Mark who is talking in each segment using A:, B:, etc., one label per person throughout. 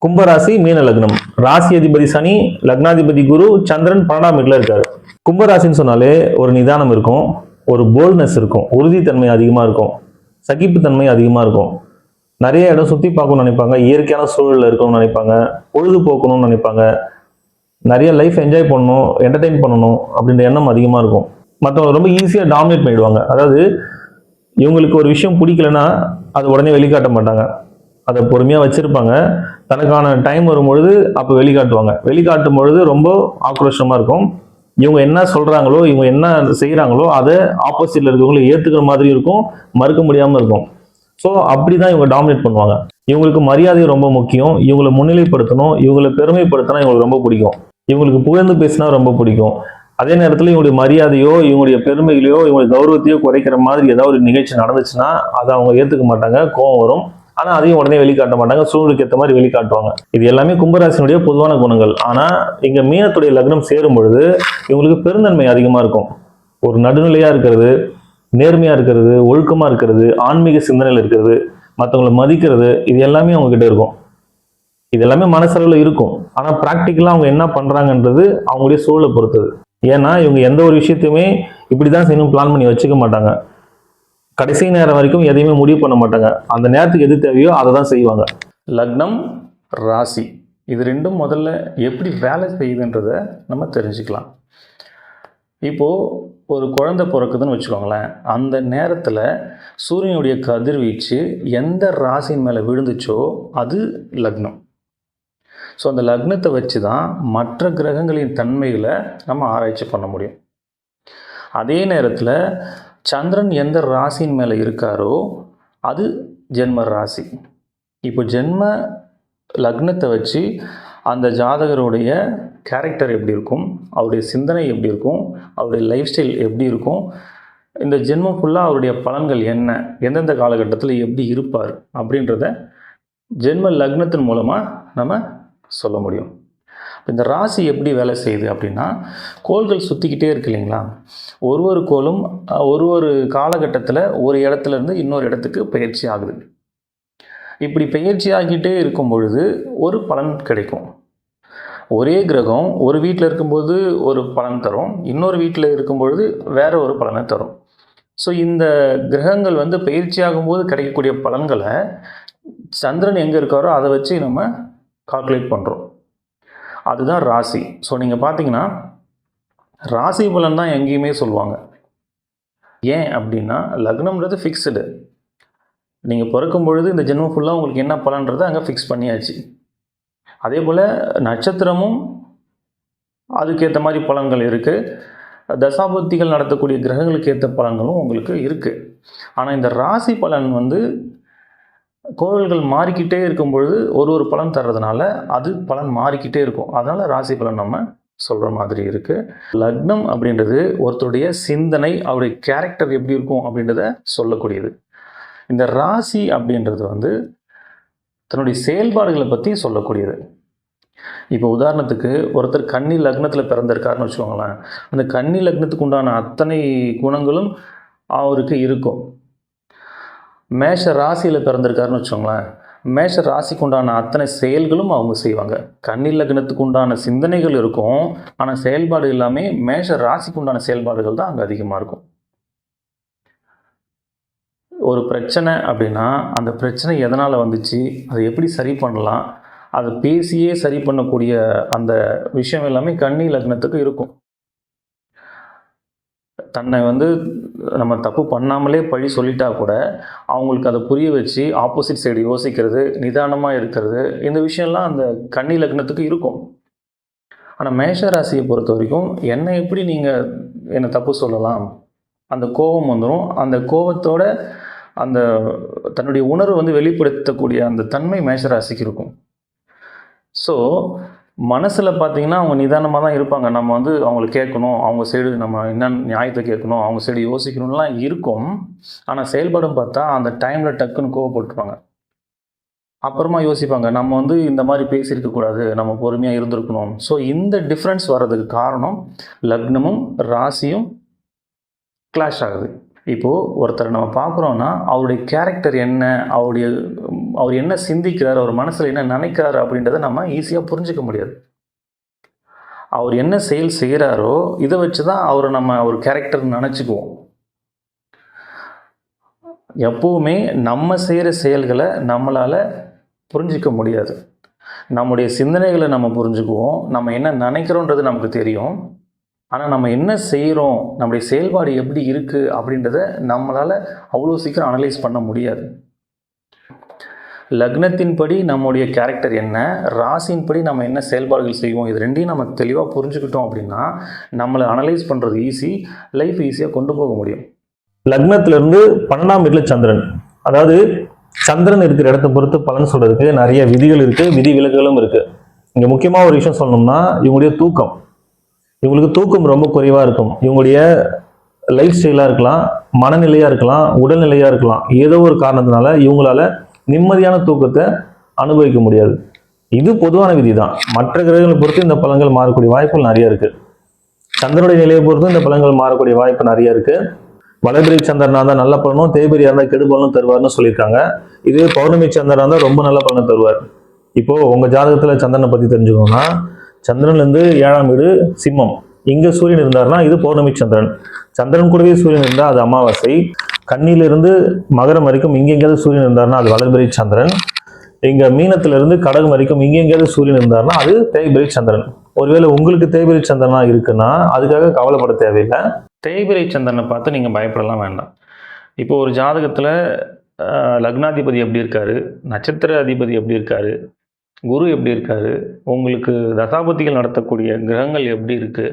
A: கும்பராசி மீன லக்னம். ராசி அதிபதி சனி, லக்னாதிபதி குரு, சந்திரன் 12ஆம் வீட்டில் இருக்காரு. கும்பராசின்னு சொன்னாலே ஒரு நிதானம் இருக்கும், ஒரு போல்ட்னஸ் இருக்கும், உறுதித்தன்மை அதிகமாக இருக்கும், சகிப்புத்தன்மை அதிகமாக இருக்கும். நிறைய இடம் சுற்றி பார்க்கணும்னு நினைப்பாங்க, இயற்கையான சூழலில் இருக்கணும்னு நினைப்பாங்க, பொழுதுபோக்கணும்னு நினைப்பாங்க, நிறைய லைஃப் என்ஜாய் பண்ணணும், என்டர்டெயின் பண்ணணும் அப்படின்ற எண்ணம் அதிகமாக இருக்கும். மற்றவங்க ரொம்ப ஈஸியாக டாமினேட் பண்ணிடுவாங்க. அதாவது இவங்களுக்கு ஒரு விஷயம் பிடிக்கலன்னா அது உடனே வெளிக்காட்ட மாட்டாங்க, அதை பொறுமையாக வச்சுருப்பாங்க. தனக்கான டைம் வரும்பொழுது அப்போ வெளிக்காட்டுவாங்க. வெளிக்காட்டும் பொழுது ரொம்ப ஆக்ரோஷமாக இருக்கும். இவங்க என்ன சொல்கிறாங்களோ, இவங்க என்ன செய்கிறாங்களோ அதை ஆப்போசிட்டில் இருக்கிறவங்களை ஏற்றுக்கிற மாதிரி இருக்கும், மறுக்க முடியாமல் இருக்கும். ஸோ அப்படி தான் இவங்க டாமினேட் பண்ணுவாங்க. இவங்களுக்கு மரியாதை ரொம்ப முக்கியம். இவங்களை முன்னிலைப்படுத்தணும், இவங்களை பெருமைப்படுத்தினா இவங்களுக்கு ரொம்ப பிடிக்கும். இவங்களுக்கு புகழ்ந்து பேசினா ரொம்ப பிடிக்கும். அதே நேரத்தில் இவங்களுடைய மரியாதையோ, இவங்களுடைய பெருமைகளையோ, இவங்களுடைய கௌரவத்தையோ குறைக்கிற மாதிரி ஏதாவது ஒரு நிகழ்ச்சி நடந்துச்சுன்னா அதை அவங்க ஏற்றுக்க மாட்டாங்க, கோவம் வரும். ஆனால் அதையும் உடனே வெளிக்காட்ட மாட்டாங்க, சூழலுக்கு ஏற்ற மாதிரி வெளிக்காட்டுவாங்க. இது எல்லாமே கும்பராசினுடைய பொதுவான குணங்கள். ஆனால் இங்கே மீனத்துடைய லக்னம் சேரும் பொழுது இவங்களுக்கு பெருந்தன்மை அதிகமாக இருக்கும். ஒரு நடுநிலையாக இருக்கிறது, நேர்மையாக இருக்கிறது, ஒழுக்கமாக இருக்கிறது, ஆன்மீக சிந்தனையில் இருக்கிறது, மற்றவங்களை மதிக்கிறது, இது எல்லாமே அவங்க கிட்ட இருக்கும். இது எல்லாமே மனசளவில் இருக்கும். ஆனால் ப்ராக்டிக்கலாக அவங்க என்ன பண்ணுறாங்கன்றது அவங்களுடைய சூழலை பொறுத்தது. ஏன்னா இவங்க எந்த ஒரு விஷயத்தையுமே இப்படி தான் செய்யணும் பிளான் பண்ணி வச்சுக்க மாட்டாங்க. கடைசி நேரம் வரைக்கும் எதையுமே முடிவு பண்ண மாட்டாங்க. அந்த நேரத்துக்கு எது தேவையோ அதை தான் செய்வாங்க.
B: லக்னம், ராசி இது ரெண்டும் முதல்ல எப்படி வேலை செய்யுதுன்றதை நம்ம தெரிஞ்சுக்கலாம். இப்போது ஒரு குழந்தை பிறக்குதுன்னு வச்சுக்கோங்களேன். அந்த நேரத்தில் சூரியனுடைய கதிர்வீச்சு எந்த ராசியின் மேலே விழுந்துச்சோ அது லக்னம். ஸோ அந்த லக்னத்தை வச்சு தான் மற்ற கிரகங்களின் தன்மைகளை நம்ம ஆராய்ச்சி பண்ண முடியும். அதே நேரத்தில் சந்திரன் எந்த ராசியின் மேலே இருக்காரோ அது ஜென்ம ராசி. இப்போ ஜென்ம லக்னத்தை வச்சு அந்த ஜாதகருடைய கேரக்டர் எப்படி இருக்கும், அவருடைய சிந்தனை எப்படி இருக்கும், அவருடைய லைஃப் ஸ்டைல் எப்படி இருக்கும், இந்த ஜென்மம் ஃபுல்லாக அவருடைய பலன்கள் என்ன, எந்தெந்த காலகட்டத்தில் எப்படி இருப்பார் அப்படின்றத ஜென்ம லக்னத்தின் மூலமாக நம்ம சொல்ல முடியும். இந்த ராசி எப்படி வேலை செய்யுது அப்படின்னா, கோள்கள் சுற்றிக்கிட்டே இருக்கு இல்லைங்களா. ஒரு கோளும் ஒரு காலகட்டத்தில் ஒரு இடத்துலேருந்து இன்னொரு இடத்துக்கு பயிற்சி ஆகுது. இப்படி பயிற்சி ஆகிட்டே இருக்கும் பொழுது ஒரு பலன் கிடைக்கும். ஒரே கிரகம் ஒரு வீட்டில் இருக்கும்போது ஒரு பலன் தரும், இன்னொரு வீட்டில் இருக்கும் பொழுது வேற ஒரு பலனை தரும். ஸோ இந்த கிரகங்கள் பயிற்சி ஆகும்போது கிடைக்கக்கூடிய பலன்களை சந்திரன் எங்கே இருக்காரோ அதை வச்சு நம்ம கால்குலேட் பண்ணுறோம். அதுதான் ராசி. ஸோ நீங்கள் பார்த்தீங்கன்னா ராசி பலன் தான் எங்கேயுமே சொல்லுவாங்க. ஏன் அப்படின்னா லக்னம்ன்றது ஃபிக்ஸ்டு. நீங்கள் பிறக்கும் பொழுது இந்த ஜென்மம் ஃபுல்லாக உங்களுக்கு என்ன பலன்றதை அங்கே ஃபிக்ஸ் பண்ணியாச்சு. அதே போல் நட்சத்திரமும் அதுக்கேற்ற மாதிரி பலன்கள் இருக்குது. தசாபுத்திகள் நடத்தக்கூடிய கிரகங்களுக்கு ஏற்ற பலன்களும் உங்களுக்கு இருக்குது. ஆனால் இந்த ராசி பலன் கோள்கள் மாறிக்கிட்டே இருக்கும் பொழுது ஒரு பலன் தர்றதுனால அது பலன் மாறிக்கிட்டே இருக்கும். அதனால் ராசி பலன் நம்ம சொல்கிற மாதிரி இருக்குது. லக்னம் அப்படின்றது ஒருத்தருடைய சிந்தனை, அவருடைய கேரக்டர் எப்படி இருக்கும் அப்படின்றத சொல்லக்கூடியது. இந்த ராசி அப்படின்றது தன்னுடைய செயல்பாடுகளை பற்றி சொல்லக்கூடியது. இப்போ உதாரணத்துக்கு ஒருத்தர் கன்னி லக்னத்தில் பிறந்திருக்காருன்னு வச்சுக்கோங்களேன். அந்த கன்னி லக்னத்துக்கு உண்டான அத்தனை குணங்களும் அவருக்கு இருக்கும். மேஷ ராசியில் பிறந்திருக்காருன்னு வச்சுக்கோங்களேன். மேஷ ராசிக்கு உண்டான அத்தனை செயல்களும் அவங்க செய்வாங்க. கன்னி லக்னத்துக்கு உண்டான சிந்தனைகள் இருக்கும், ஆனால் செயல்பாடு எல்லாமே மேஷ ராசிக்கு உண்டான செயல்பாடுகள் தான் அங்கே அதிகமாக இருக்கும். ஒரு பிரச்சனை அப்படின்னா அந்த பிரச்சனை எதனால் வந்துச்சு, அதை எப்படி சரி பண்ணலாம், அதை பேசியே சரி பண்ணக்கூடிய அந்த விஷயம் எல்லாமே கன்னி லக்னத்துக்கு இருக்கும். தன்னை நம்ம தப்பு பண்ணாமலே பழி சொல்லிட்டா கூட அவங்களுக்கு அதை புரிய வச்சு ஆப்போசிட் சைடு யோசிக்கிறது, நிதானமாக இருக்கிறது, இந்த விஷயம்லாம் அந்த கன்னி லக்னத்துக்கு இருக்கும். ஆனால் மேஷ ராசியை பொறுத்த வரைக்கும் என்னை எப்படி நீங்கள் என்னை தப்பு சொல்லலாம், அந்த கோபம் வந்துடும். அந்த கோபத்தோட அந்த தன்னுடைய உணர்வு வெளிப்படுத்தக்கூடிய அந்த தன்மை மேஷ ராசிக்கு இருக்கும். ஸோ மனசில் பார்த்திங்கன்னா அவங்க நிதானமாக தான் இருப்பாங்க. நம்ம அவங்களை கேட்கணும், அவங்க சைடு நம்ம என்ன நியாயத்தை கேட்கணும், அவங்க சைடு யோசிக்கணும்லாம் இருக்கும். ஆனால் செயல்படும் பார்த்தா அந்த டைமில் டக்குன்னு கோவப்பட்டுருப்பாங்க. அப்புறமா யோசிப்பாங்க, நம்ம இந்த மாதிரி பேசியிருக்கக்கூடாது, நம்ம பொறுமையாக இருந்திருக்கணும். ஸோ இந்த டிஃப்ரென்ஸ் வர்றதுக்கு காரணம் லக்னமும் ராசியும் கிளாஷ் ஆகுது. இப்போது ஒருத்தரை நம்ம பார்க்குறோன்னா அவருடைய கேரக்டர் என்ன, அவருடைய அவர் என்ன சிந்திக்கிறார், அவர் மனசில் என்ன நினைக்கிறாரு அப்படின்றத நம்ம ஈஸியாக புரிஞ்சிக்க முடியாது. அவர் என்ன செயல் செய்கிறாரோ இதை வச்சு தான் அவரை நம்ம ஒரு கேரக்டர் நினச்சிக்குவோம். எப்பவுமே நம்ம செய்கிற செயல்களை நம்மளால் புரிஞ்சிக்க முடியாது. நம்முடைய சிந்தனைகளை நம்ம புரிஞ்சுக்குவோம், நம்ம என்ன நினைக்கிறோன்றது நமக்கு தெரியும். ஆனால் நம்ம என்ன செய்கிறோம், நம்முடைய செயல்பாடு எப்படி இருக்குது அப்படின்றத நம்மளால் அவ்வளோ சீக்கிரம் அனலைஸ் பண்ண முடியாது. லக்னத்தின்படி நம்முடைய கேரக்டர் என்ன, ராசியின்படி நம்ம என்ன செயல்பாடுகள் செய்வோம், இது ரெண்டையும் நம்ம தெளிவாக புரிஞ்சுக்கிட்டோம் அப்படின்னா நம்மளை அனலைஸ் பண்ணுறது ஈஸி, லைஃப் ஈஸியாக கொண்டு போக முடியும்.
A: லக்னத்திலிருந்து 12ஆம் வீட்டுல சந்திரன், அதாவது சந்திரன் இருக்கிற இடத்தை பொறுத்து பலன் சொல்றதுக்கு நிறைய விதிகள் இருக்கு, விதி விலக்குகளும் இருக்கு. இங்க முக்கியமா ஒரு விஷயம் சொல்லணும்னா இவங்களுடைய தூக்கம், இவங்களுக்கு தூக்கம் ரொம்ப குறைவா இருக்கும். இவங்களுடைய லைஃப் ஸ்டைலா இருக்கலாம், மனநிலையா இருக்கலாம், உடல்நிலையா இருக்கலாம், ஏதோ ஒரு காரணத்தினால இவங்களால நிம்மதியான தூக்கத்தை அனுபவிக்க முடியாது. இது பொதுவான விதி தான். மற்ற கிரகங்களை பொறுத்து இந்த பலன்கள் மாறக்கூடிய வாய்ப்புகள் நிறைய இருக்கு. சந்திரனுடைய நிலையை பொறுத்து இந்த பலன்கள் மாறக்கூடிய வாய்ப்பு நிறைய இருக்கு. வளர்பிறை சந்திரனா இருந்தால் நல்ல பலனும், தேய்பிரியா இருந்தால் கெடு பலனும் தருவார்னு சொல்லியிருக்காங்க. இது பௌர்ணமி சந்திரனா இருந்தால் ரொம்ப நல்ல பலனை தருவார். இப்போ உங்க ஜாதகத்துல சந்திரனை பத்தி தெரிஞ்சுக்கணும்னா, சந்திரன்ல இருந்து 7ஆம் வீடு சிம்மம், இங்க சூரியன் இருந்தாருன்னா இது பௌர்ணமி சந்திரன். சந்திரன் கூடவே சூரியன் இருந்தால் அது அமாவாசை. கன்னியிலிருந்து மகரம் வரைக்கும் இங்க எங்கேயாவது சூரியன் இருந்தாருன்னா அது வளர்பிறை சந்திரன். இங்க மீனத்திலிருந்து கடகம் வரைக்கும் இங்க எங்கேயாவது சூரியன் இருந்தாருன்னா அது தேய்பிரை சந்திரன். ஒருவேளை உங்களுக்கு தேய்பிரை சந்திரனா இருக்குன்னா அதுக்காக கவலைப்பட தேவையில்லை.
B: தேய்பிரை சந்திரனை பார்த்து நீங்கள் பயப்படலாம் வேண்டாம். இப்போ ஒரு ஜாதகத்தில் லக்னாதிபதி எப்படி இருக்காரு, நட்சத்திர அதிபதி எப்படி இருக்காரு, குரு எப்படி இருக்காரு, உங்களுக்கு தசாபதிகள் நடத்தக்கூடிய கிரகங்கள் எப்படி இருக்குது,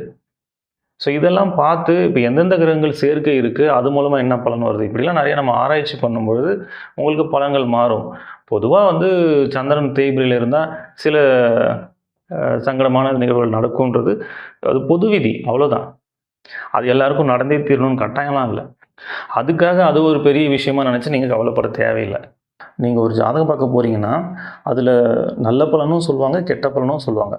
B: ஸோ இதெல்லாம் பார்த்து இப்போ எந்தெந்த கிரகங்கள் சேர்க்கை இருக்குது, அது மூலமாக என்ன பலன் வருது, இப்படிலாம் நிறைய நம்ம ஆராய்ச்சி பண்ணும்பொழுது உங்களுக்கு பலன்கள் மாறும். பொதுவாக வந்து சந்திரன் தேய்பிரையில் இருந்தால் சில சங்கடமான நிகழ்வுகள் நடக்கும்ன்றது அது பொது விதி, அவ்வளோதான். அது எல்லாருக்கும் நடந்தே தீரணும்னு கட்டாயம்லாம் இல்லை. அதுக்காக அது ஒரு பெரிய விஷயமா நினச்சி நீங்கள் கவலைப்பட தேவையில்லை. நீங்கள் ஒரு ஜாதகம் பார்க்க போகிறீங்கன்னா அதில் நல்ல பலனும் சொல்லுவாங்க, கெட்ட பலனும் சொல்லுவாங்க.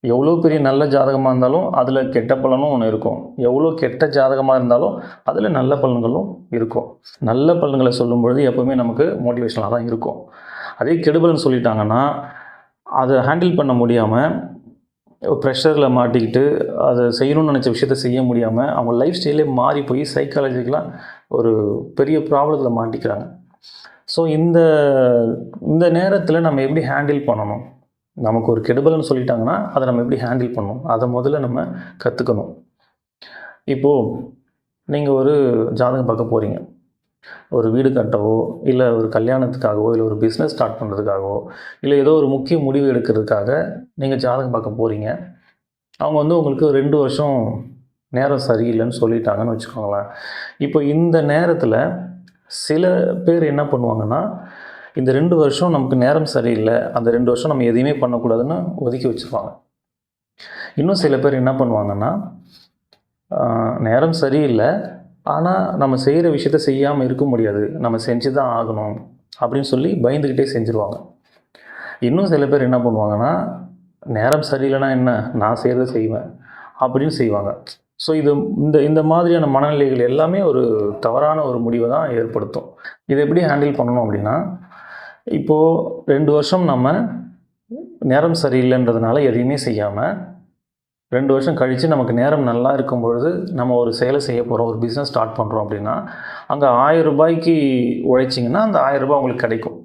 B: எவ்வளோ பெரிய நல்ல ஜாதகமாக இருந்தாலும் அதில் கெட்ட பலனும் ஒன்று இருக்கும், எவ்வளோ கெட்ட ஜாதகமாக இருந்தாலும் அதில் நல்ல பலன்களும் இருக்கும். நல்ல பலன்களை சொல்லும்பொழுது எப்போவுமே நமக்கு மோட்டிவேஷனாக தான் இருக்கும். அதே கெடுபலன் சொல்லிட்டாங்கன்னா அதை ஹேண்டில் பண்ண முடியாமல் ப்ரெஷரில் மாட்டிக்கிட்டு அதை செய்யணும்னு நினச்ச விஷயத்த செய்ய முடியாமல் அவங்க லைஃப் ஸ்டைலே மாறி போய் சைக்காலஜிக்கலாக ஒரு பெரிய ப்ராப்ளத்தில் மாட்டிக்கிறாங்க. ஸோ இந்த நேரத்தில் நம்ம எப்படி ஹேண்டில் பண்ணணும், நமக்கு ஒரு கெடுபலன்னு சொல்லிட்டாங்கன்னா அதை நம்ம எப்படி ஹேண்டில் பண்ணணும், அதை முதல்ல நம்ம கற்றுக்கணும். இப்போது நீங்கள் ஒரு ஜாதகம் பார்க்க போகிறீங்க, ஒரு வீடு கட்டவோ இல்லை ஒரு கல்யாணத்துக்காகவோ இல்லை ஒரு பிஸ்னஸ் ஸ்டார்ட் பண்ணுறதுக்காகவோ இல்லை ஏதோ ஒரு முக்கிய முடிவு எடுக்கிறதுக்காக நீங்கள் ஜாதகம் பார்க்க போகிறீங்க. அவங்க வந்து உங்களுக்கு 2 வருஷம் நேரம் சரியில்லைன்னு சொல்லிட்டாங்கன்னு வச்சுக்கோங்களேன். இப்போ இந்த நேரத்தில் சில பேர் என்ன பண்ணுவாங்கன்னா, இந்த 2 வருஷம் நமக்கு நேரம் சரியில்லை, அந்த 2 வருஷம் நம்ம எதையுமே பண்ணக்கூடாதுன்னு ஒதுக்கி வச்சுருவாங்க. இன்னும் சில பேர் என்ன பண்ணுவாங்கன்னா, நேரம் சரியில்லை ஆனால் நம்ம செய்கிற விஷயத்த செய்யாமல் இருக்க முடியாது, நம்ம செஞ்சு தான் ஆகணும் அப்படின்னு சொல்லி பயந்துக்கிட்டே செஞ்சுருவாங்க. இன்னும் சில பேர் என்ன பண்ணுவாங்கன்னா, நேரம் சரியில்லைன்னா என்ன, நான் செய்கிறத செய்வேன் அப்படின்னு செய்வாங்க. ஸோ இந்த மாதிரியான மனநிலைகள் எல்லாமே ஒரு தவறான ஒரு முடிவை தான் ஏற்படுத்தும். இதை எப்படி ஹேண்டில் பண்ணணும் அப்படின்னா, இப்போது 2 வருஷம் நம்ம நேரம் சரியில்லைன்றதுனால எதையுமே செய்யாமல் 2 வருஷம் கழித்து நமக்கு நேரம் நல்லா இருக்கும் பொழுது நம்ம ஒரு செயலை செய்ய போகிறோம், ஒரு பிஸ்னஸ் ஸ்டார்ட் பண்ணுறோம் அப்படின்னா அங்கே 1000 ரூபாய்க்கு உழைச்சிங்கன்னா அந்த 1000 ரூபாய் உங்களுக்கு கிடைக்கும்.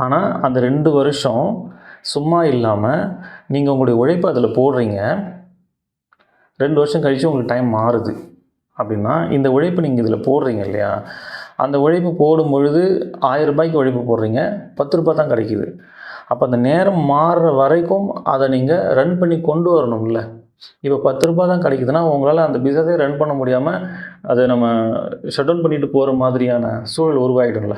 B: ஆனால் அந்த 2 வருஷம் சும்மா இல்லாமல் நீங்கள் உங்களுடைய உழைப்பை அதில் போடுறீங்க, 2 வருஷம் கழித்து உங்களுக்கு டைம் மாறுது அப்படின்னா இந்த உழைப்பு நீங்கள் இதில் போடுறீங்க இல்லையா, அந்த உழைப்பு போடும் பொழுது 1000 ரூபாய்க்கு உழைப்பு போடுறீங்க, 10 ரூபாய் தான் கிடைக்கிது. அப்போ அந்த நேரம் மாறுற வரைக்கும் அதை நீங்கள் ரன் பண்ணி கொண்டு வரணும்ல. இப்போ 10 ரூபாய் தான் கிடைக்குதுன்னா உங்களால் அந்த பிஸ்னஸே ரன் பண்ண முடியாமல் அதை நம்ம ஷட் டவுன் பண்ணிட்டு போகிற மாதிரியான சூழல் உருவாகிடும்ல.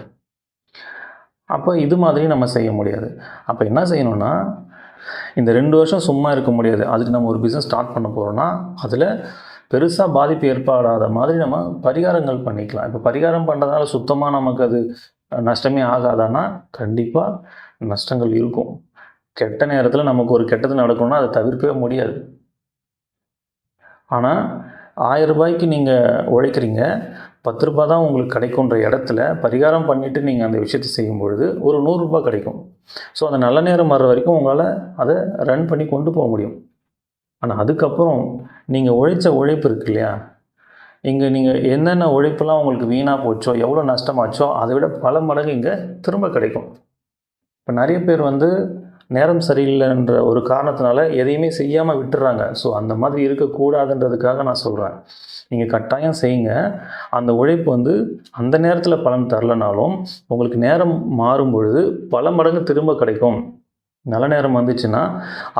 B: அப்போ இது மாதிரி நம்ம செய்ய முடியாது. அப்போ என்ன செய்யணும்னா, இந்த 2 வருஷம் சும்மா இருக்க முடியாது, அதுக்கு நம்ம ஒரு பிஸ்னஸ் ஸ்டார்ட் பண்ண போகிறோன்னா அதில் பெருசாக பாதிப்பு ஏற்படாத மாதிரி நம்ம பரிகாரங்கள் பண்ணிக்கலாம். இப்போ பரிகாரம் பண்ணுறதுனால சுத்தமாக நமக்கு அது நஷ்டமே ஆகாதான்னா கண்டிப்பாக நஷ்டங்கள் இருக்கும். கெட்ட நேரத்தில் நமக்கு ஒரு கெட்டது நடக்கணும்னா அதை தவிர்க்கவே முடியாது. ஆனால் 1000 ரூபாய்க்கு நீங்கள் உழைக்கிறீங்க, ரூபா தான் உங்களுக்கு கிடைக்குன்ற இடத்துல பரிகாரம் பண்ணிவிட்டு நீங்கள் அந்த விஷயத்தை செய்யும் பொழுது ஒரு ரூ. கிடைக்கும். ஸோ அந்த நல்ல நேரம் வர்ற வரைக்கும் உங்களால் அதை ரன் பண்ணி கொண்டு போக முடியும். ஆனால் அதுக்கப்புறம் நீங்கள் உழைச்ச உழைப்பு இருக்கு இல்லையா, இங்கே நீங்கள் என்னென்ன உழைப்பெல்லாம் உங்களுக்கு வீணாக போச்சோ, எவ்வளோ நஷ்டமாச்சோ அதை விட பல மடங்கு இங்கே திரும்ப கிடைக்கும். இப்போ நிறைய பேர் நேரம் சரியில்லைன்ற ஒரு காரணத்தினால எதையுமே செய்யாமல் விட்டுறாங்க. ஸோ அந்த மாதிரி இருக்கக்கூடாதுன்றதுக்காக நான் சொல்கிறேன், நீங்கள் கட்டாயம் செய்யுங்க. அந்த உழைப்பு அந்த நேரத்தில் பலன் தரலனாலும் உங்களுக்கு நேரம் மாறும் பொழுது பல மடங்கு திரும்ப கிடைக்கும். நல்ல நேரம் வந்துச்சுன்னா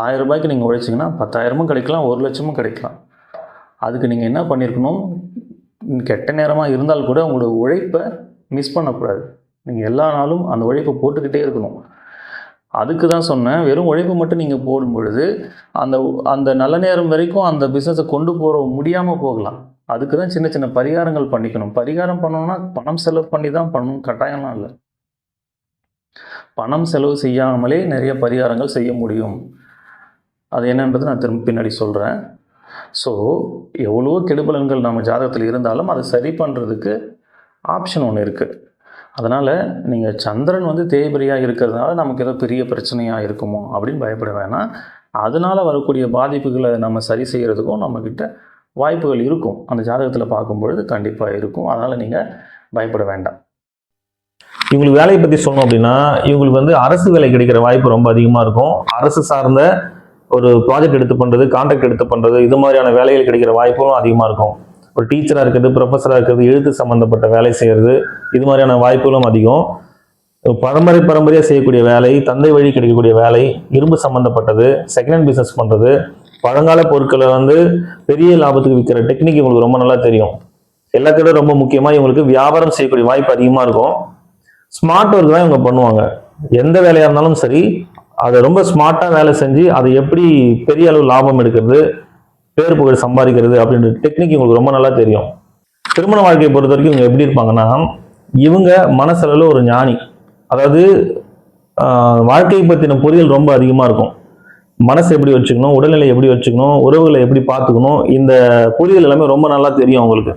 B: 1000 ரூபாய்க்கு நீங்கள் உழைச்சிங்கன்னா 10,000 கிடைக்கலாம், 1,00,000 கிடைக்கலாம். அதுக்கு நீங்கள் என்ன பண்ணியிருக்கணும், கெட்ட நேரமாக இருந்தால் கூட உங்களோட உழைப்பை மிஸ் பண்ணக்கூடாது. நீங்கள் எல்லா நாளும் அந்த உழைப்பை போட்டுக்கிட்டே இருக்கணும். அதுக்கு தான் சொன்னேன், வெறும் உழைப்பு மட்டும் நீங்கள் போடும் பொழுது அந்த நல்ல நேரம் வரைக்கும் அந்த பிஸ்னஸை கொண்டு போக முடியாமல் போகலாம். அதுக்கு தான் சின்ன சின்ன பரிகாரங்கள் பண்ணிக்கணும். பரிகாரம் பண்ணணும்னா பணம் செலவு பண்ணி தான் பண்ணணும், கட்டாயம்லாம் இல்லை. பணம் செலவு செய்யாமலே நிறைய பரிகாரங்கள் செய்ய முடியும். அது என்னன்றது நான் திரும்ப பின்னாடி சொல்கிறேன். ஸோ எவ்வளோ கெடுபலன்கள் நம்ம ஜாதகத்தில் இருந்தாலும் அதை சரி பண்ணுறதுக்கு ஆப்ஷன் ஒன்று இருக்குது. அதனால் நீங்கள் சந்திரன் தேய்பிரியாக இருக்கிறதுனால நமக்கு ஏதோ பெரிய பிரச்சனையாக இருக்குமோ அப்படின்னு பயப்பட வேணாம். அதனால் வரக்கூடிய பாதிப்புகளை நம்ம சரி செய்கிறதுக்கும் நம்மக்கிட்ட வாய்ப்புகள் இருக்கும். அந்த ஜாதகத்தில் பார்க்கும்பொழுது கண்டிப்பாக இருக்கும். அதனால் நீங்கள் பயப்பட வேண்டாம்.
A: இவங்களுக்கு வேலையை பற்றி சொல்லணும் அப்படின்னா, இவங்களுக்கு அரசு வேலை கிடைக்கிற வாய்ப்பு ரொம்ப அதிகமாக இருக்கும். அரசு சார்ந்த ஒரு ப்ராஜெக்ட் எடுத்து பண்ணுறது, கான்ட்ராக்ட் எடுத்து பண்ணுறது, இது மாதிரியான வேலைகள் கிடைக்கிற வாய்ப்பும் அதிகமாக இருக்கும். ஒரு டீச்சராக இருக்கிறது, ப்ரொஃபஸராக இருக்கிறது, எழுத்து சம்மந்தப்பட்ட வேலை செய்கிறது, இது மாதிரியான வாய்ப்புகளும் அதிகம். பரம்பரையாக செய்யக்கூடிய வேலை, தந்தை வழி கிடைக்கக்கூடிய வேலை, இரும்பு சம்மந்தப்பட்டது, செகண்ட் ஹேண்ட் பிஸ்னஸ் பண்ணுறது, பழங்கால பொருட்களை பெரிய லாபத்துக்கு விற்கிற டெக்னிக் இவங்களுக்கு ரொம்ப நல்லா தெரியும். எல்லாத்தோட ரொம்ப முக்கியமாக இவங்களுக்கு வியாபாரம் செய்யக்கூடிய வாய்ப்பு அதிகமாக இருக்கும். ஸ்மார்ட் ஒர்க் தான் இவங்க பண்ணுவாங்க. எந்த வேலையாக இருந்தாலும் சரி, அதை ரொம்ப ஸ்மார்ட்டாக வேலை செஞ்சு அதை எப்படி பெரிய அளவு லாபம் எடுக்கிறது, பேர் புகழ் சம்பாதிக்கிறது அப்படின்ற டெக்னிக் இவங்களுக்கு ரொம்ப நல்லா தெரியும். திருமண வாழ்க்கையை பொறுத்த வரைக்கும் இவங்க எப்படி இருப்பாங்கன்னா, இவங்க மனசளவில் ஒரு ஞானி. அதாவது வாழ்க்கையை பற்றின புரிதல் ரொம்ப அதிகமாக இருக்கும். மனசை எப்படி வச்சுக்கணும், உடல்நிலை எப்படி வச்சுக்கணும், உறவுகளை எப்படி பார்த்துக்கணும், இந்த புரிதல் எல்லாமே ரொம்ப நல்லா தெரியும் அவங்களுக்கு.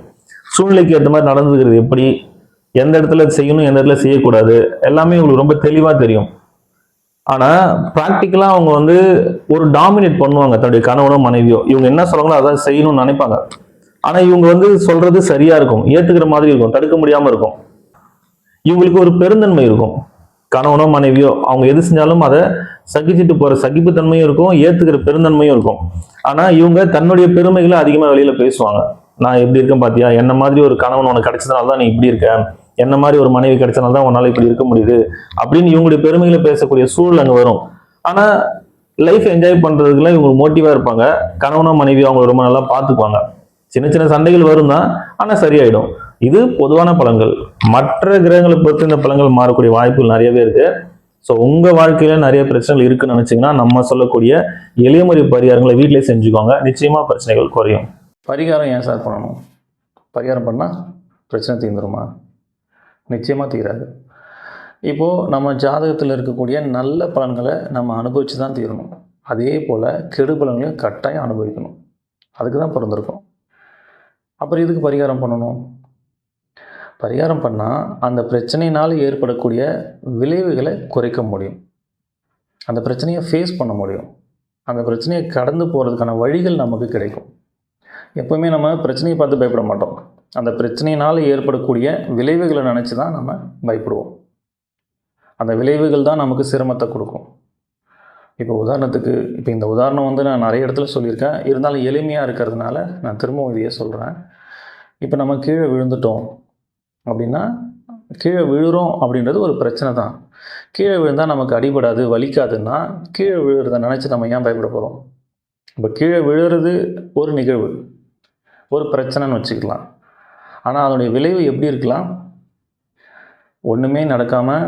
A: சூழ்நிலைக்கு ஏற்ற மாதிரி நடந்துக்கிறது எப்படி, எந்த இடத்துல செய்யணும், எந்த இடத்துல செய்யக்கூடாது, எல்லாமே இவங்களுக்கு ரொம்ப தெளிவாக தெரியும். ஆனால் ப்ராக்டிக்கலாக அவங்க ஒரு டாமினேட் பண்ணுவாங்க தன்னுடைய கணவனோ மனைவியோ. இவங்க என்ன சொல்கிறாங்களோ அதான் செய்யணும்னு நினைப்பாங்க. ஆனால் இவங்க சொல்றது சரியா இருக்கும், ஏற்றுக்கிற மாதிரி இருக்கும், தடுக்க முடியாமல் இருக்கும். இவங்களுக்கு ஒரு பெருந்தன்மை இருக்கும். கணவனோ மனைவியோ அவங்க எது செஞ்சாலும் அதை சகிச்சுட்டு போகிற சகிப்புத்தன்மையும் இருக்கும், ஏற்றுக்கிற பெருந்தன்மையும் இருக்கும். ஆனால் இவங்க தன்னுடைய பெருமைகளை அதிகமாக வெளியில் பேசுவாங்க. நான் எப்படி இருக்கேன் பார்த்தியா, என்ன மாதிரி ஒரு கணவன் உனக்கு கிடைச்சதுனால தான் நீ இப்படி இருக்க, என்ன மாதிரி ஒரு மனைவி கிடைச்சனால தான் உன்னால இப்படி இருக்க முடியுது அப்படின்னு இவங்களுடைய பெருமைகளை பேசக்கூடிய சூழல் அங்கே வரும். ஆனால் லைஃப் என்ஜாய் பண்ணுறதுக்குலாம் இவங்க மோட்டிவாக இருப்பாங்க. கணவனோ மனைவியோ அவங்க ரொம்ப நல்லா பார்த்துக்குவாங்க. சின்ன சின்ன சண்டைகள் வரும் தான், ஆனால் சரியாயிடும். இது பொதுவான பலன்கள். மற்ற கிரகங்களை பொறுத்து இந்த பலன்கள் மாறக்கூடிய வாய்ப்புகள் நிறையவே இருக்கு. ஸோ உங்கள் வாழ்க்கையில் நிறைய பிரச்சனைகள் இருக்குன்னு நினச்சிங்கன்னா நம்ம சொல்லக்கூடிய எளிய முறை பரிகாரங்களை வீட்டிலே செஞ்சுக்கோங்க. நிச்சயமாக பிரச்சனைகள் குறையும்.
B: பரிகாரம் ஏன் சார் பண்ணணும்? பரிகாரம் பண்ணால் பிரச்சனை தீர்ந்துருமா? நிச்சயமாக தீராது. இப்போது நம்ம ஜாதகத்தில் இருக்கக்கூடிய நல்ல பலன்களை நம்ம அனுபவித்து தான் தீரணும். அதே போல் கெடு பலன்களையும் கட்டாயம் அனுபவிக்கணும். அதுக்கு தான் பிறந்திருக்கோம். அப்புறம் இதுக்கு பரிகாரம் பண்ணணும். பரிகாரம் பண்ணால் அந்த பிரச்சனையினால் ஏற்படக்கூடிய விளைவுகளை குறைக்க முடியும். அந்த பிரச்சனையை ஃபேஸ் பண்ண முடியும். அந்த பிரச்சனையை கடந்து போகிறதுக்கான வழிகள் நமக்கு கிடைக்கும். எப்போவுமே நம்ம பிரச்சனையை பார்த்து பயப்பட மாட்டோம். அந்த பிரச்சனையினால் ஏற்படக்கூடிய விளைவுகளை நினச்சி தான் நம்ம பயப்படுவோம். அந்த விளைவுகள் தான் நமக்கு சிரமத்தை கொடுக்கும். இப்போ உதாரணத்துக்கு, இப்போ இந்த உதாரணம் நான் நிறைய இடத்துல சொல்லியிருக்கேன். இருந்தாலும் எளிமையாக இருக்கிறதுனால நான் திரும்பவும் இதையே சொல்கிறேன். இப்போ நம்ம கீழே விழுந்துட்டோம் அப்படின்னா, கீழே விழுறோம் அப்படின்றது ஒரு பிரச்சனை தான். கீழே விழுந்தால் நமக்கு அடிபடாது, வலிக்காதுன்னா கீழே விழுறதை நினச்சி நம்ம ஏன் பயப்பட போகிறோம்? இப்போ கீழே விழுறது ஒரு நிகழ்வு, ஒரு பிரச்சனைன்னு வச்சுக்கலாம். ஆனால் அதனுடைய விளைவு எப்படி இருக்கலாம்? ஒன்றுமே நடக்காமல்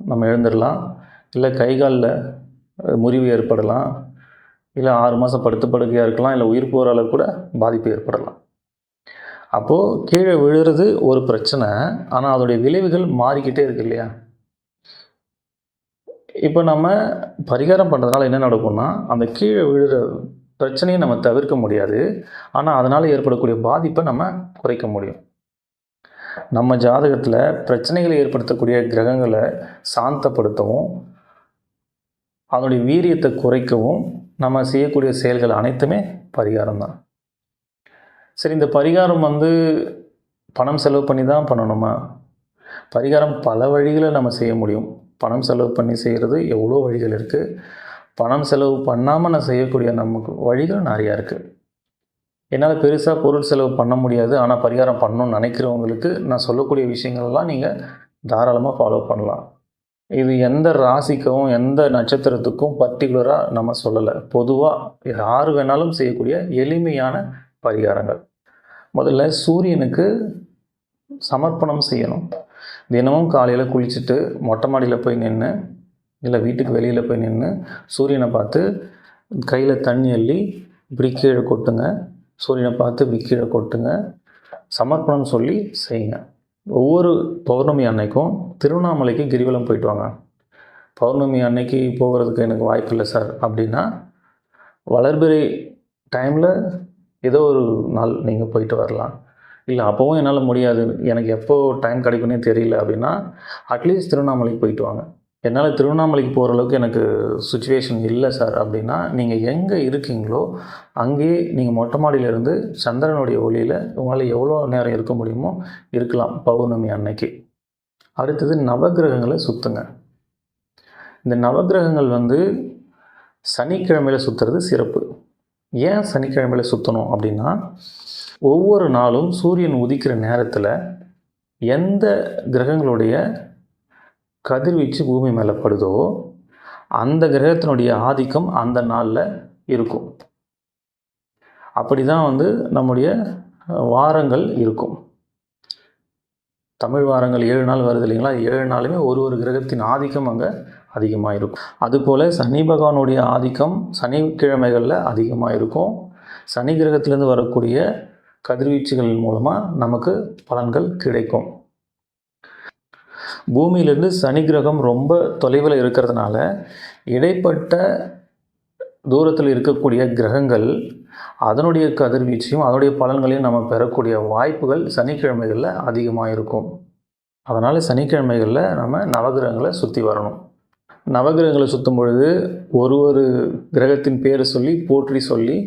B: நம்ம எழுந்துடலாம், இல்லை கை காலில் முறிவு ஏற்படலாம், இல்லை 6 மாதம் படுத்து படுக்கையாக இருக்கலாம், இல்லை உயிர் போகிற அளவு கூட பாதிப்பு ஏற்படலாம். அப்போது கீழே விழுறது ஒரு பிரச்சனை, ஆனால் அதோடைய விளைவுகள் மாறிக்கிட்டே இருக்கு இல்லையா? இப்போ நம்ம பரிகாரம் பண்ணுறதுனால என்ன நடக்கும்னா, அந்த கீழே விழுற பிரச்சனையை நம்ம தவிர்க்க முடியாது, ஆனால் அதனால் ஏற்படக்கூடிய பாதிப்பை நம்ம குறைக்க முடியும். நம்ம ஜாதகத்தில் பிரச்சனைகளை ஏற்படுத்தக்கூடிய கிரகங்களை சாந்தப்படுத்தவும் அதனுடைய வீரியத்தை குறைக்கவும் நம்ம செய்யக்கூடிய செயல்கள் அனைத்துமே பரிகாரம் தான். சரி, இந்த பரிகாரம் பணம் செலவு பண்ணி தான் பண்ணணுமா? பரிகாரம் பல வழிகளை நம்ம செய்ய முடியும். பணம் செலவு பண்ணி செய்கிறது எவ்வளோ வழிகள் இருக்குது. பணம் செலவு பண்ணாமல் நான் செய்யக்கூடிய நமக்கு வழிகள் நிறையா இருக்குது. என்னால் பெருசாக பொருள் செலவு பண்ண முடியாது, ஆனால் பரிகாரம் பண்ணணும்னு நினைக்கிறவங்களுக்கு நான் சொல்லக்கூடிய விஷயங்கள்லாம் நீங்கள் தாராளமாக ஃபாலோ பண்ணலாம். இது எந்த ராசிக்கும் எந்த நட்சத்திரத்துக்கும் பர்டிகுலராக நம்ம சொல்லலை. பொதுவாக யார் வேணாலும் செய்யக்கூடிய எளிமையான பரிகாரங்கள். முதல்ல சூரியனுக்கு சமர்ப்பணம் செய்யணும். தினமும் காலையில் குளிச்சுட்டு மொட்டை மாடியில் போய் நின்று, இல்லை வீட்டுக்கு வெளியில் போய் நின்று சூரியனை பார்த்து கையில் தண்ணி அள்ளி இப்படி கீழே கொட்டுங்க. சூரியனை பார்த்து இப்படி கீழே கொட்டுங்க. சமர்ப்பணம் சொல்லி செய்யுங்க. ஒவ்வொரு பௌர்ணமி அன்னைக்கும் திருவண்ணாமலைக்கு கிரிவலம் போயிட்டு வாங்க. பௌர்ணமி அன்னைக்கு போகிறதுக்கு எனக்கு வாய்ப்பு இல்லை சார் அப்படின்னா, வளர்பிறை டைமில் ஏதோ ஒரு நாள் நீங்கள் போயிட்டு வரலாம். இல்லை அப்போவும் என்னால் முடியாது, எனக்கு எப்போ டைம் கிடைக்குன்னே தெரியல அப்படின்னா, அட்லீஸ்ட் திருவண்ணாமலைக்கு போயிட்டு வாங்க. என்னால் திருவண்ணாமலைக்கு போகிற அளவுக்கு எனக்கு சுச்சுவேஷன் இல்லை சார் அப்படின்னா, நீங்கள் எங்கே இருக்கீங்களோ அங்கேயே நீங்கள் மொட்டை மாடியிலேருந்து சந்திரனுடைய ஒளியில் உங்களால் எவ்வளோ நேரம் இருக்க முடியுமோ இருக்கலாம் பௌர்ணமி அன்னைக்கு. அடுத்தது நவகிரகங்களை சுற்றுங்க. இந்த நவகிரகங்கள் சனிக்கிழமையில் சுற்றுறது சிறப்பு. ஏன் சனிக்கிழமையில் சுற்றணும் அப்படின்னா, ஒவ்வொரு நாளும் சூரியன் உதிக்கிற நேரத்தில் எந்த கிரகங்களுடைய கதிர்வீச்சு பூமி மேலே படுதோ அந்த கிரகத்தினுடைய ஆதிக்கம் அந்த நாளில் இருக்கும். அப்படி தான் நம்முடைய வாரங்கள் இருக்கும். தமிழ் வாரங்கள் 7 நாள் வருது இல்லைங்களா? 7 நாளுமே ஒரு கிரகத்தின் ஆதிக்கம் அங்கே அதிகமாக இருக்கும். அதுபோல் சனி பகவானுடைய ஆதிக்கம் சனிக்கிழமைகளில் அதிகமாக இருக்கும். சனி கிரகத்திலேருந்து வரக்கூடிய கதிர்வீச்சுகள் மூலமாக நமக்கு பலன்கள் கிடைக்கும். பூமியிலிருந்து சனி கிரகம் ரொம்ப தொலைவில் இருக்கிறதுனால இடைப்பட்ட தூரத்தில் இருக்கக்கூடிய கிரகங்கள் அதனுடைய கதிர்வீச்சையும் அதனுடைய பலன்களையும் நம்ம பெறக்கூடிய வாய்ப்புகள் சனிக்கிழமைகளில் அதிகமாக இருக்கும். அதனால் சனிக்கிழமைகளில் நம்ம நவகிரகங்களை சுற்றி வரணும். நவகிரகங்களை சுற்றும் பொழுது ஒரு கிரகத்தின் பேரை சொல்லி போற்றி சொல்லி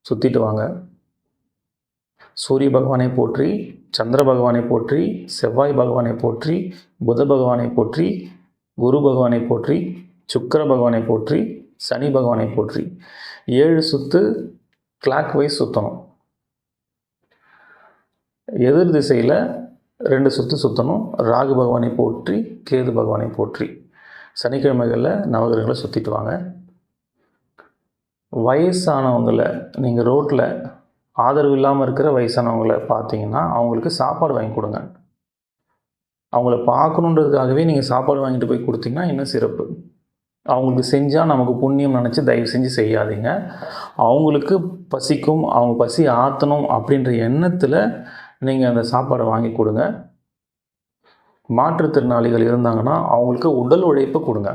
B: சுற்றிட்டு வாங்க. சூரிய பகவானை போற்றி, சந்திர பகவானை போற்றி, செவ்வாய் பகவானை போற்றி, புத பகவானை போற்றி, குரு பகவானை போற்றி, சுக்கிர பகவானை போற்றி, சனி பகவானை போற்றி 7 சுற்று கிளாக் வைஸ் சுற்றணும். எதிர் திசையில் 2 சுற்று சுற்றணும். ராகு பகவானை போற்றி, கேது பகவானை போற்றி. சனிக்கிழமைகளில் நவகிரகங்களை சுற்றிட்டு வாங்க. வயசானவங்களை நீங்கள் ரோட்டில் ஆதரவு இல்லாமல் இருக்கிற வயசானவங்களை பார்த்தீங்கன்னா அவங்களுக்கு சாப்பாடு வாங்கி கொடுங்க. அவங்கள பார்க்கணுன்றதுக்காகவே நீங்கள் சாப்பாடு வாங்கிட்டு போய் கொடுத்தீங்கன்னா இன்னும் சிறப்பு. அவங்களுக்கு செஞ்சால் நமக்கு புண்ணியம் நினச்சி தயவு செஞ்சு செய்யாதீங்க. அவங்களுக்கு பசிக்கும், அவங்க பசி ஆற்றணும் அப்படின்ற எண்ணத்தில் நீங்கள் அந்த சாப்பாடை வாங்கி கொடுங்க. மாற்றுத்திறனாளிகள் இருந்தாங்கன்னா அவங்களுக்கு உடல் உழைப்பை கொடுங்க.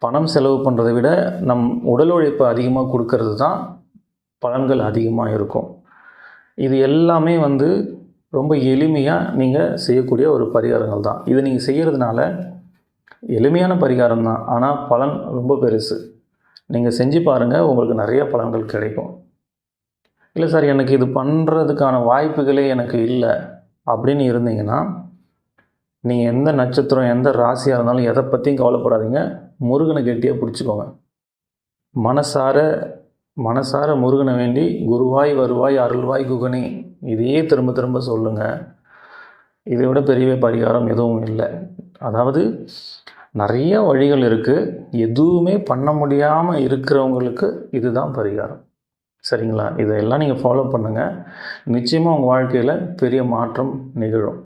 B: பணம் செலவு பண்ணுறதை விட நம் உடல் உழைப்பை அதிகமாக கொடுக்கறது தான் பலன்கள் அதிகமாக இருக்கும். இது எல்லாமே ரொம்ப எளிமையாக நீங்கள் செய்யக்கூடிய ஒரு பரிகாரங்கள் தான். இது நீங்கள் செய்கிறதுனால எளிமையான பரிகாரம் தான், ஆனால் பலன் ரொம்ப பெருசு. நீங்கள் செஞ்சு பாருங்கள், உங்களுக்கு நிறைய பலன்கள் கிடைக்கும். இல்லை சார் எனக்கு இது பண்ணுறதுக்கான வாய்ப்புகளே எனக்கு இல்லை அப்படின்னு இருந்தீங்கன்னா, நீங்கள் எந்த நட்சத்திரம் எந்த ராசியாக இருந்தாலும் எதை பற்றியும் கவலைப்படாதீங்க. முருகனை கெட்டியாக பிடிச்சிக்கோங்க. மனசார முருகனை வேண்டி குருவாய் வருவாய் அருள்வாய் குகனே இதையே திரும்ப திரும்ப சொல்லுங்கள். இதை விட பெரிய பரிகாரம் எதுவும் இல்லை. அதாவது நிறைய வழிகள் இருக்குது. எதுவுமே பண்ண முடியாமல் இருக்கிறவங்களுக்கு இதுதான் பரிகாரம். சரிங்களா? இதையெல்லாம் நீங்கள் ஃபாலோ பண்ணுங்கள். நிச்சயமாக உங்கள் வாழ்க்கையில் பெரிய மாற்றம் நிகழும்.